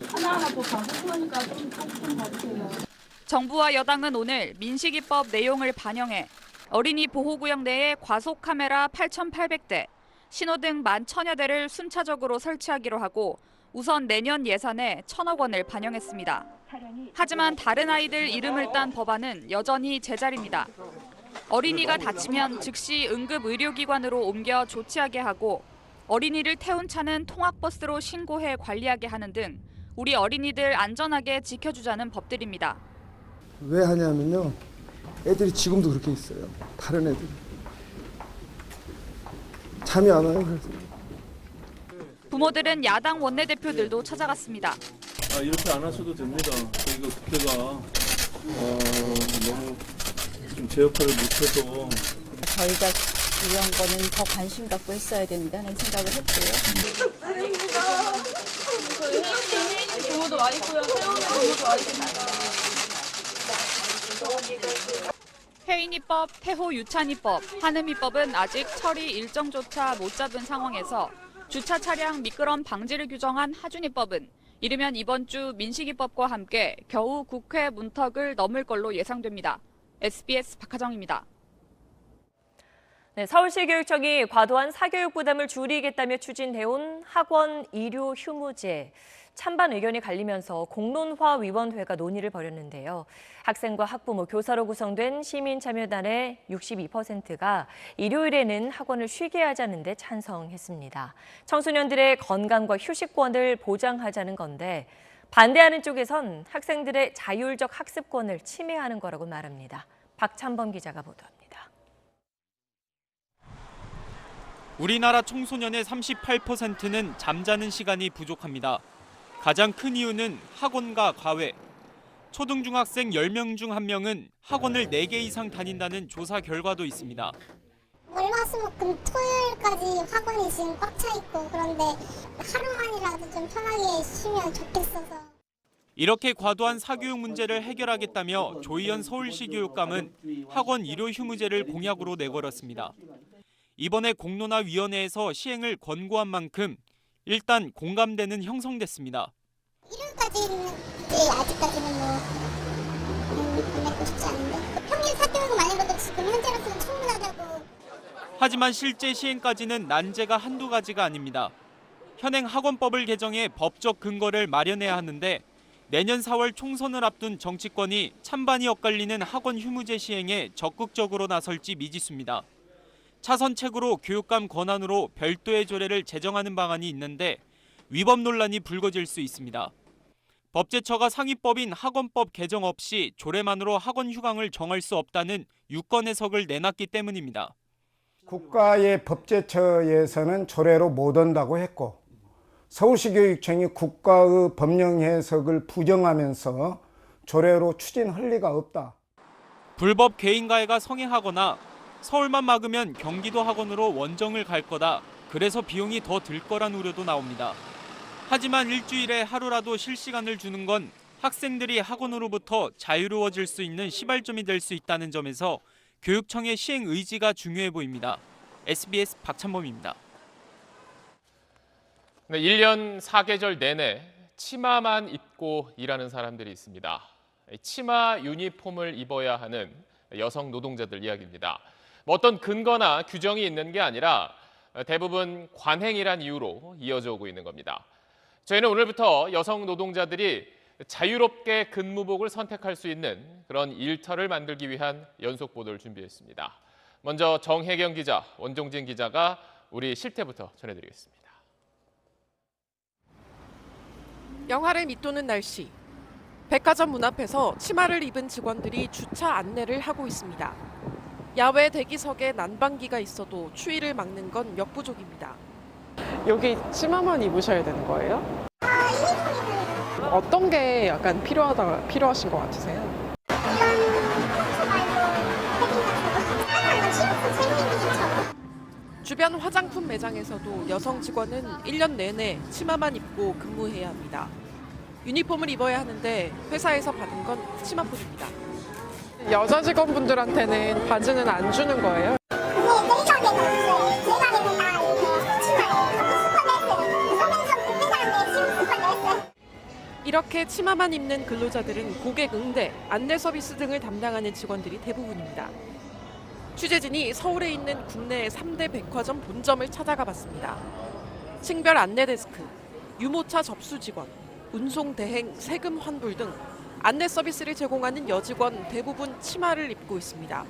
하나하나 더 봐보니까 좀 봐주세요. 정부와 여당은 오늘 민식이법 내용을 반영해 어린이 보호구역 내에 과속 카메라 8,800대, 신호등 10,000여 대를 순차적으로 설치하기로 하고 우선 내년 예산에 1,000억 원을 반영했습니다. 하지만 다른 아이들 이름을 딴 법안은 여전히 제자리입니다. 어린이가 다치면 즉시 응급의료기관으로 옮겨 조치하게 하고 어린이를 태운 차는 통학버스로 신고해 관리하게 하는 등 우리 어린이들 안전하게 지켜주자는 법들입니다. 왜 하냐면요. 애들이 지금도 그렇게 있어요. 다른 애들이. 잠이 안 와요. 그래서. 부모들은 야당 원내대표들도 찾아갔습니다. 이렇게 안 하셔도 됩니다. 저희가 국회가 너무 좀 제 역할을 못해서 저희가 이런 거는 더 관심 갖고 했어야 된다는 생각을 했고요. 부모도 많이 있고요. 부모도 많이 있습니다. 혜인이법, 태호유찬이법, 한음이법은 아직 처리 일정조차 못 잡은 상황에서 주차 차량 미끄럼 방지를 규정한 하준이법은 이르면 이번 주 민식이법과 함께 겨우 국회 문턱을 넘을 걸로 예상됩니다. SBS 박하정입니다. 네, 서울시 교육청이 과도한 사교육 부담을 줄이겠다며 추진해온 학원 일요 휴무제. 찬반 의견이 갈리면서 공론화위원회가 논의를 벌였는데요. 학생과 학부모, 교사로 구성된 시민참여단의 62%가 일요일에는 학원을 쉬게 하자는데 찬성했습니다. 청소년들의 건강과 휴식권을 보장하자는 건데 반대하는 쪽에선 학생들의 자율적 학습권을 침해하는 거라고 말합니다. 박찬범 기자가 보도합니다. 우리나라 청소년의 38%는 잠자는 시간이 부족합니다. 가장 큰 이유는 학원과 과외. 초등중학생 10명 중 1명은 학원을 4개 이상 다닌다는 조사 결과도 있습니다. 월화수목금 토요일까지 학원이 지금 꽉 차 있고 그런데 하루만이라도 좀 편하게 쉬면 좋겠어서. 이렇게 과도한 사교육 문제를 해결하겠다며 조희연 서울시 교육감은 학원 일요 휴무제를 공약으로 내걸었습니다. 이번에 공론화위원회에서 시행을 권고한 만큼 일단 공감대는 형성됐습니다. 일요일까지는 아직까지는 보내고 싶지 않은데 평일 사교육만으로도 지금 현재로서는 충분하다고. 하지만 실제 시행까지는 난제가 한두 가지가 아닙니다. 현행 학원법을 개정해 법적 근거를 마련해야 하는데 내년 4월 총선을 앞둔 정치권이 찬반이 엇갈리는 학원 휴무제 시행에 적극적으로 나설지 미지수입니다. 차선책으로 교육감 권한으로 별도의 조례를 제정하는 방안이 있는데 위법 논란이 불거질 수 있습니다. 법제처가 상위법인 학원법 개정 없이 조례만으로 학원 휴강을 정할 수 없다는 유권 해석을 내놨기 때문입니다. 국가의 법제처에서는 조례로 못 한다고 했고 서울시 교육청이 국가의 법령 해석을 부정하면서 조례로 추진할 리가 없다. 불법 개인가해가 성행하거나 서울만 막으면 경기도 학원으로 원정을 갈 거다. 그래서 비용이 더 들 거란 우려도 나옵니다. 하지만 일주일에 하루라도 실시간을 주는 건 학생들이 학원으로부터 자유로워질 수 있는 시발점이 될 수 있다는 점에서 교육청의 시행 의지가 중요해 보입니다. SBS 박찬범입니다. 네, 1년 4계절 내내 치마만 입고 일하는 사람들이 있습니다. 치마 유니폼을 입어야 하는 여성 노동자들 이야기입니다. 어떤 근거나 규정이 있는 게 아니라 대부분 관행이란 이유로 이어져 오고 있는 겁니다. 저희는 오늘부터 여성 노동자들이 자유롭게 근무복을 선택할 수 있는 그런 일터를 만들기 위한 연속 보도를 준비했습니다. 먼저 정혜경 기자, 원종진 기자가 우리 실태부터 전해드리겠습니다. 영하를 밑도는 날씨. 백화점 문 앞에서 치마를 입은 직원들이 주차 안내를 하고 있습니다. 야외 대기석에 난방기가 있어도 추위를 막는 건 역부족입니다. 여기 치마만 입으셔야 되는 거예요? 어떤 게 약간 필요하신 것 같으세요? 주변 화장품 매장에서도 여성 직원은 1년 내내 치마만 입고 근무해야 합니다. 유니폼을 입어야 하는데 회사에서 받은 건 치마뿐입니다. 여자 직원분들한테는 바지는 안 주는 거예요? 이렇게 치마만 입는 근로자들은 고객 응대, 안내 서비스 등을 담당하는 직원들이 대부분입니다. 취재진이 서울에 있는 국내 3대 백화점 본점을 찾아가 봤습니다. 층별 안내 데스크, 유모차 접수 직원, 운송 대행, 세금 환불 등 안내 서비스를 제공하는 여직원 대부분 치마를 입고 있습니다.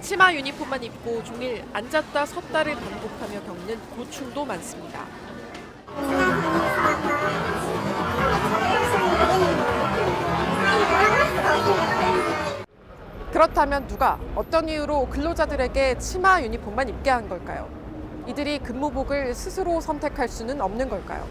치마 유니폼만 입고 종일 앉았다 섰다를 반복하며 겪는 고충도 많습니다. 그렇다면 누가 어떤 이유로 근로자들에게 치마 유니폼만 입게 한 걸까요? 이들이 근무복을 스스로 선택할 수는 없는 걸까요?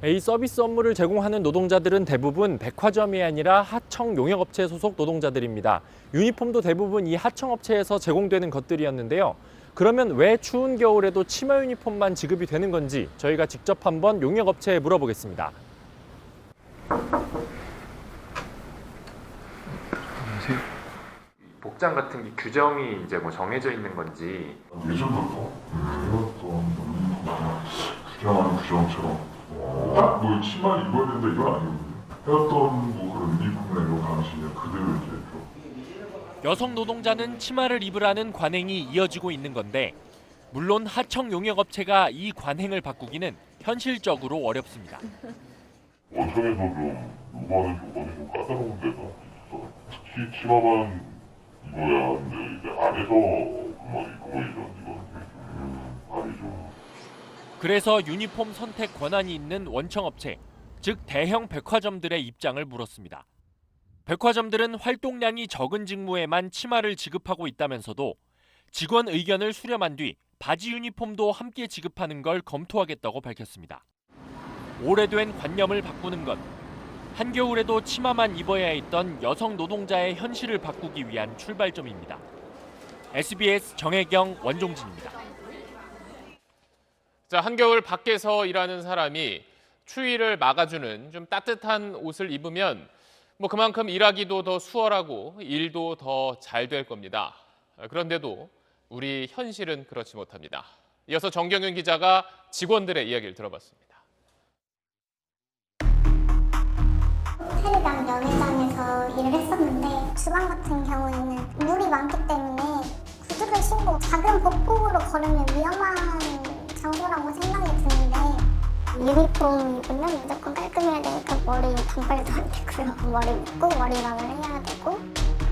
이 서비스 업무를 제공하는 노동자들은 대부분 백화점이 아니라 하청 용역업체 소속 노동자들입니다. 유니폼도 대부분 이 하청업체에서 제공되는 것들이었는데요. 그러면 왜 추운 겨울에도 치마 유니폼만 지급이 되는 건지 저희가 직접 한번 용역업체에 물어보겠습니다. 복장 같은 게 규정이 이제 뭐 정해져 있는 건지 예전부터 이것도 규정하는 규정처럼 뭐 치마 입어야 된다 이건 아니거든요. 해왔던 뭐 그런 유니폼이나 이런 거 하시면 그대로 이제 여성 노동자는 치마를 입으라는 관행이 이어지고 있는 건데 물론 하청 용역업체가 이 관행을 바꾸기는 현실적으로 어렵습니다. 원청에서 좀 요구하는 조건이 좀 까다로운 데가 있어요. 특히 치마만 입어야 하는데 이제 안에서 그거 이런 이건 아니죠. 그래서 유니폼 선택 권한이 있는 원청업체, 즉 대형 백화점들의 입장을 물었습니다. 백화점들은 활동량이 적은 직무에만 치마를 지급하고 있다면서도 직원 의견을 수렴한 뒤 바지 유니폼도 함께 지급하는 걸 검토하겠다고 밝혔습니다. 오래된 관념을 바꾸는 것, 한겨울에도 치마만 입어야 했던 여성 노동자의 현실을 바꾸기 위한 출발점입니다. SBS 정혜경, 원종진입니다. 자, 한겨울 밖에서 일하는 사람이 추위를 막아주는 좀 따뜻한 옷을 입으면 뭐 그만큼 일하기도 더 수월하고 일도 더 잘 될 겁니다. 그런데도 우리 현실은 그렇지 못합니다. 이어서 정경윤 기자가 직원들의 이야기를 들어봤습니다. 세리랑 연회장에서 일을 했었는데 주방 같은 경우에는 물이 많기 때문에 구두를 신고 작은 복복으로 걸으면 위험한 장소라고 생각이 드는데 유니폼 입으면 무조건 깔끔해야 되니까 머리 단발도 안 되고요. 머리 묶고 머리감을 해야 되고.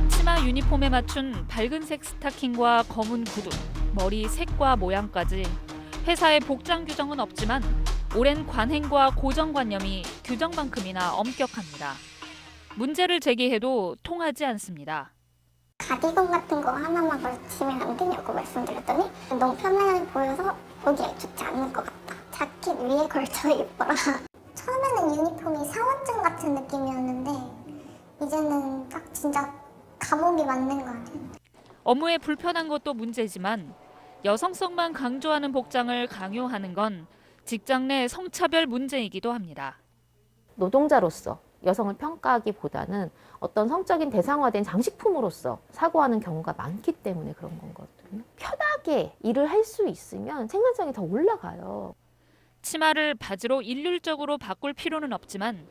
치마 유니폼에 맞춘 밝은색 스타킹과 검은 구두, 머리 색과 모양까지 회사의 복장 규정은 없지만 오랜 관행과 고정관념이 규정만큼이나 엄격합니다. 문제를 제기해도 통하지 않습니다. 가디건 같은 거 하나만 걸치면 안 되냐고 말씀드렸더니 너무 편해 보여서 보기에 좋지 않을 것 같다. 자켓 위에 걸쳐 입어라. 처음에는 유니폼이 사원증 같은 느낌이었는데 이제는 딱 진짜 감옥이 맞는 것 같아요. 업무에 불편한 것도 문제지만 여성성만 강조하는 복장을 강요하는 건 직장 내 성차별 문제이기도 합니다. 노동자로서 여성을 평가하기보다는 어떤 성적인 대상화된 장식품으로서 사고하는 경우가 많기 때문에 그런 거거든요. 편하게 일을 할 수 있으면 생산성이 더 올라가요. 치마를 바지로 일률적으로 바꿀 필요는 없지만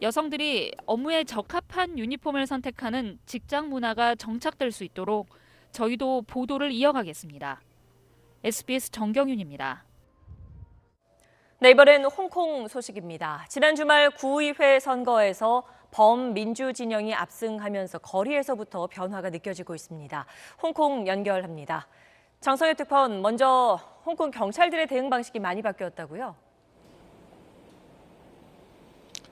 여성들이 업무에 적합한 유니폼을 선택하는 직장 문화가 정착될 수 있도록 저희도 보도를 이어가겠습니다. SBS 정경윤입니다. 네, 이번엔 홍콩 소식입니다. 지난 주말 구의회 선거에서 범민주 진영이 압승하면서 거리에서부터 변화가 느껴지고 있습니다. 홍콩 연결합니다. 장성엽 특파원, 먼저 홍콩 경찰들의 대응 방식이 많이 바뀌었다고요?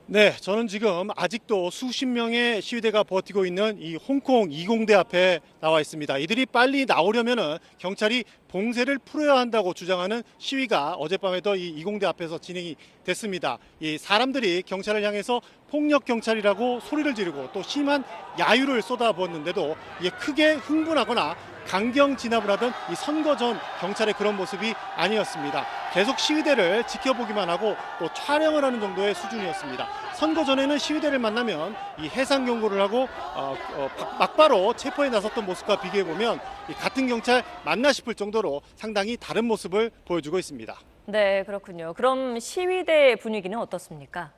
네, 저는 지금 아직도 수십 명의 시위대가 버티고 있는 이 홍콩 이공대 앞에 나와 있습니다. 이들이 빨리 나오려면 경찰이 봉쇄를 풀어야 한다고 주장하는 시위가 어젯밤에도 이 이공대 앞에서 진행이 됐습니다. 이 사람들이 경찰을 향해서 폭력 경찰이라고 소리를 지르고 또 심한 야유를 쏟아부었는데도 이게 크게 흥분하거나 강경 진압을 하던 이 선거 전 경찰의 그런 모습이 아니었습니다. 계속 시위대를 지켜보기만 하고 또 촬영을 하는 정도의 수준이었습니다. 선거 전에는 시위대를 만나면 이 해상 경고를 하고 막바로 체포에 나섰던 모습과 비교해 보면 같은 경찰 맞나 싶을 정도로 상당히 다른 모습을 보여주고 있습니다. 네, 그렇군요. 그럼 시위대 분위기는 어떻습니까?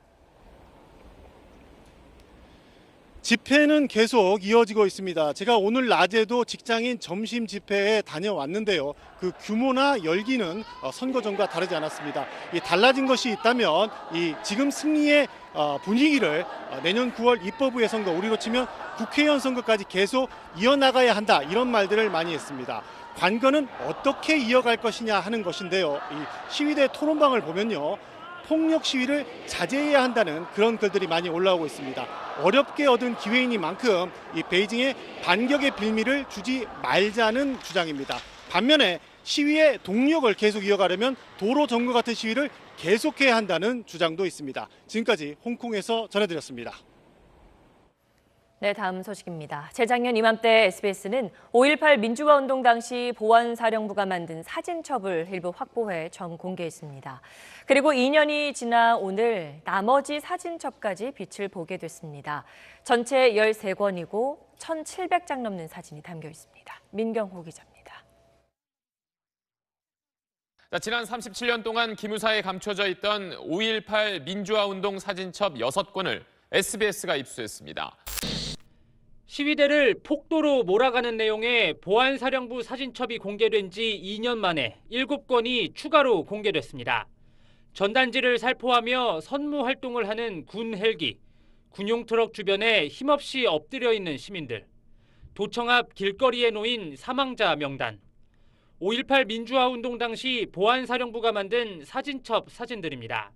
집회는 계속 이어지고 있습니다. 제가 오늘 낮에도 직장인 점심 집회에 다녀왔는데요. 그 규모나 열기는 선거 전과 다르지 않았습니다. 달라진 것이 있다면 지금 승리의 분위기를 내년 9월 입법부의 선거, 우리로 치면 국회의원 선거까지 계속 이어나가야 한다, 이런 말들을 많이 했습니다. 관건은 어떻게 이어갈 것이냐 하는 것인데요. 이 시위대 토론방을 보면요, 폭력 시위를 자제해야 한다는 그런 글들이 많이 올라오고 있습니다. 어렵게 얻은 기회이니만큼 이 베이징에 반격의 빌미를 주지 말자는 주장입니다. 반면에 시위의 동력을 계속 이어가려면 도로 점거 같은 시위를 계속해야 한다는 주장도 있습니다. 지금까지 홍콩에서 전해드렸습니다. 네, 다음 소식입니다. 재작년 이맘때 SBS는 5.18 민주화 운동 당시 보안사령부가 만든 사진첩을 일부 확보해 공개했습니다. 그리고 2년이 지나 오늘 나머지 사진첩까지 빛을 보게 됐습니다. 전체 13권이고 1,700장 넘는 사진이 담겨 있습니다. 민경호 기자입니다. 지난 37년 동안 기무사에 감춰져 있던 5.18 민주화 운동 사진첩 6권을 SBS가 입수했습니다. 시위대를 폭도로 몰아가는 내용의 보안사령부 사진첩이 공개된 지 2년 만에 7건이 추가로 공개됐습니다. 전단지를 살포하며 선무 활동을 하는 군 헬기, 군용 트럭 주변에 힘없이 엎드려 있는 시민들, 도청 앞 길거리에 놓인 사망자 명단, 5.18 민주화 운동 당시 보안사령부가 만든 사진첩 사진들입니다.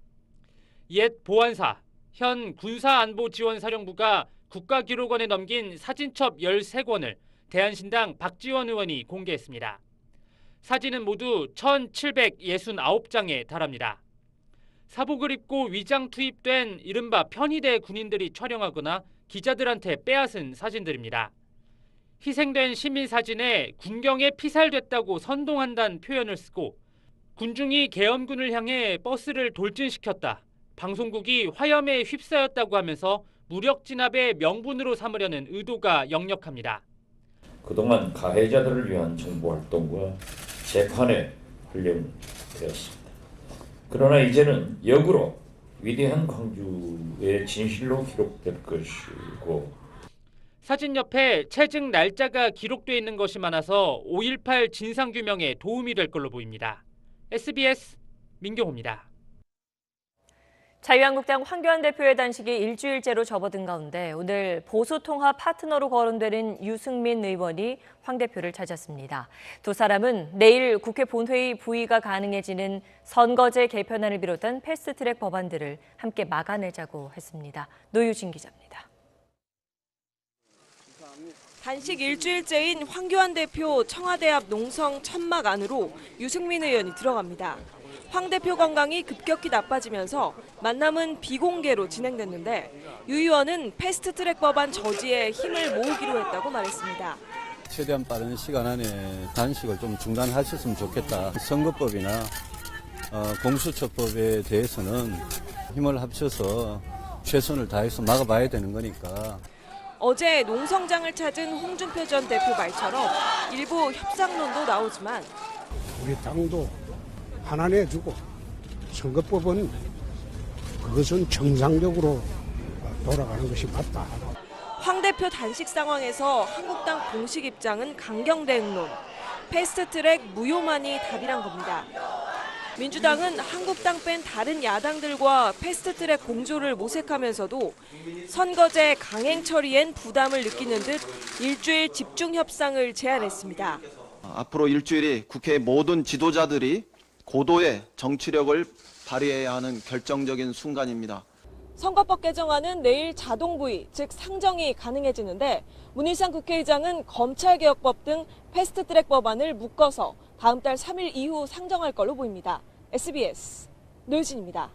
옛 보안사, 현 군사안보지원사령부가 국가기록원에 넘긴 사진첩 13권을 대한신당 박지원 의원이 공개했습니다. 사진은 모두 1,769장에 달합니다. 사복을 입고 위장 투입된 이른바 편의대 군인들이 촬영하거나 기자들한테 빼앗은 사진들입니다. 희생된 시민 사진에 군경에 피살됐다고 선동한다는 표현을 쓰고 군중이 계엄군을 향해 버스를 돌진시켰다, 방송국이 화염에 휩싸였다고 하면서 무력 진압의 명분으로 삼으려는 의도가 역력합니다. 그동안 가해자들을 위한 정보 활동과 재판에 활용되었습니다. 그러나 이제는 역으로 위대한 광주의 진실로 기록될 것이고, 사진 옆에 채증 날짜가 기록돼 있는 것이 많아서 5.18 진상규명에 도움이 될 걸로 보입니다. SBS 민경호입니다. 자유한국당 황교안 대표의 단식이 일주일째로 접어든 가운데 오늘 보수통합 파트너로 거론되는 유승민 의원이 황 대표를 찾았습니다. 두 사람은 내일 국회 본회의 부의가 가능해지는 선거제 개편안을 비롯한 패스트트랙 법안들을 함께 막아내자고 했습니다. 노유진 기자입니다. 단식 일주일째인 황교안 대표 청와대 앞 농성 천막 안으로 유승민 의원이 들어갑니다. 황 대표 건강이 급격히 나빠지면서 만남은 비공개로 진행됐는데 유 의원은 패스트트랙 법안 저지에 힘을 모으기로 했다고 말했습니다. 최대한 빠른 시간 안에 단식을 좀 중단하셨으면 좋겠다. 선거법이나 공수처법에 대해서는 힘을 합쳐서 최선을 다해서 막아봐야 되는 거니까. 어제 농성장을 찾은 홍준표 전 대표 말처럼 일부 협상론도 나오지만 우리 당도 하나 내주고 선거법은 그것은 정상적으로 돌아가는 것이 맞다. 황 대표 단식 상황에서 한국당 공식 입장은 강경 대응론, 패스트트랙 무효만이 답이란 겁니다. 민주당은 한국당 뺀 다른 야당들과 패스트트랙 공조를 모색하면서도 선거제 강행 처리엔 부담을 느끼는 듯 일주일 집중 협상을 제안했습니다. 앞으로 일주일이 국회 모든 지도자들이 고도의 정치력을 발휘해야 하는 결정적인 순간입니다. 선거법 개정안은 내일 자동 부의, 즉 상정이 가능해지는데 문희상 국회의장은 검찰개혁법 등 패스트트랙 법안을 묶어서 다음 달 3일 이후 상정할 걸로 보입니다. SBS 노유진입니다.